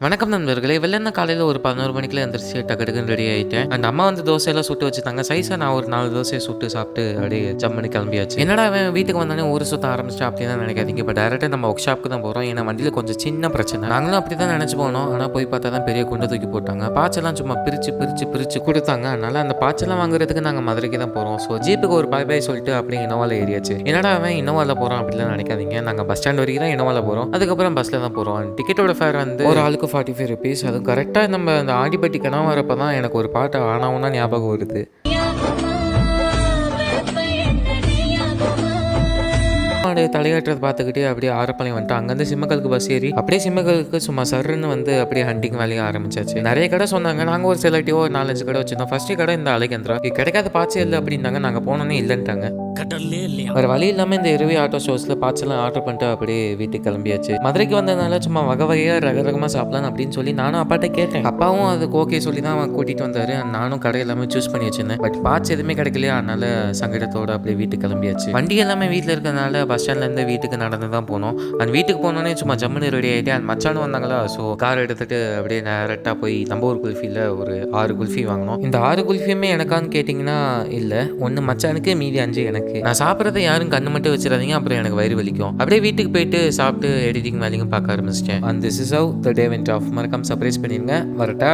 வணக்கம் நண்பர்களே. வெள்ளன காலையில் ஒரு 11 மணிக்குள்ள எந்திரிச்சு டக்குன்னு ரெடி ஆகிட்டேன். அண்ட் அம்மா வந்து தோசையெல்லாம் சுட்டு வச்சுட்டாங்க. சைஸாக நான் ஒரு 4 தோசையை சுட்டு சாப்பிட்டு அப்படியே ஜம்மனி கிளம்பியாச்சு. என்னடா அவன் வீட்டுக்கு வந்தானே ஊர் சுற்ற ஆரம்பிச்சிட்டா அப்படின்னு தான் நினைக்காதீங்க. இப்போ டேரெக்டாக நம்ம ஒர்க் ஷாப்புக்கு தான் போகிறோம். ஏன்னா வண்டியில் கொஞ்சம் சின்ன பிரச்சனை. நாங்களும் அப்படி தான் நினச்சி போனோம். ஆனால் போய் பார்த்தா தான் பெரிய குண்டை தூக்கி போட்டாங்க. பாய்ச்செல்லாம் சும்மா பிரித்து கொடுத்தாங்க. அதனால் அந்த பாய்ச்செல்லாம் வாங்குறதுக்கு நாங்கள் மதுரைக்கு தான் போகிறோம். ஸோ ஜீப்புக்கு ஒரு பாய் சொல்லிட்டு அப்படியே இனோவாவில் ஏறியாச்சு. என்னடா அவன் இனோவாவில் போகிறோம் அப்படிலாம் நினைக்காதீங்க. நாங்கள் பஸ் ஸ்டாண்ட் வரைக்கும் தான் இனோவாவில் போகிறோம். அதுக்கப்புறம் பஸ்ஸில் தான் போகிறோம். டிக்கெட்டோட ஃபேர் வந்து ஒரு ஆளுக்கு 45 ருபீஸ். அதுவும் கரெக்டாக நம்ம அந்த ஆடிப்பட்டி கனவு வரப்போ தான் எனக்கு ஒரு பாட்டு ஆனாவுன்னா ஞாபகம் வருது. தலையாட்டுறது பார்த்துக்கிட்டே அப்படியே ஆரப்பாளையம் வந்துட்டு அங்கேருந்து சிம்மக்கலுக்கு பஸ் ஏறி அப்படியே சிம்மக்கலுக்கு சும்மா சர்ன்னு வந்து அப்படியே ஹண்டிங் வேலையை ஆரம்பிச்சாச்சு. நிறைய கடை சொன்னாங்க. நாங்கள் ஒரு செலக்டிவோ ஒரு 4-5 கடை வச்சிருந்தோம். ஃபர்ஸ்ட் கடை இந்த அலைகந்திரா கிடைக்காத பாய்ச்சல் இல்லை அப்படின்னாங்க. நாங்கள் போனோன்னே இல்லைன்ட்டாங்க. வேறு வழி இல்லாமல் இந்த இரவி ஆட்டோ ஷோஸில் பாய்ச்சலாம் ஆர்டர் பண்ணிட்டு அப்படியே வீட்டுக்கு கிளம்பியாச்சு. மதுரைக்கு வந்ததுனால சும்மா வகை வகையாக ரகரகமாக சாப்பிடலாம் அப்படின்னு சொல்லி நானும் அப்பாட்ட கேட்டேன். அப்பாவும் அதுக்கு ஓகே சொல்லி தான் அவன் கூட்டிகிட்டு வந்தார். நானும் கடை எல்லாமே சூஸ் பண்ணி வச்சிருந்தேன். பட் பாய்ச்சி எதுவுமே கிடைக்கலையா, அதனால சங்கடத்தோடு அப்படியே வீட்டுக்கு கிளம்பியாச்சு. வண்டி எல்லாமே வீட்டில் இருக்கிறதுனால பஸ் ஸ்டாண்ட்லேருந்து வீட்டுக்கு நடந்து தான் போனோம். அந்த வீட்டுக்கு போனோன்னே சும்மா ஜம்முன்னு ரெடி ஆகிட்டு அந்த மச்சானும் வந்தாங்களா. ஸோ கார் எடுத்துகிட்டு அப்படியே டேரெக்டாக போய் நம்ம ஊர் குல்ஃபியில் ஒரு 6 குல்ஃபி வாங்கினோம். இந்த 6 குல்ஃபியுமே எனக்கான்னு கேட்டிங்கன்னா இல்லை, 1 மச்சானுக்கு மீதி 5 எனக்கு. நான் சாப்பிட்றத யாரும் கண்ணு மட்டும் வச்சிடாதீங்க, அப்புறம் எனக்கு வயிறு வலிக்கும். அப்படியே வீட்டுக்கு போயிட்டு சாப்பிட்டு எடிட்டிங் வேலையும் பார்க்க ஆரம்பிச்சிட்டேன். And this is how the day went off. மறக்காம சர்ப்ரைஸ் பண்ணிடுங்க. வரட்டா.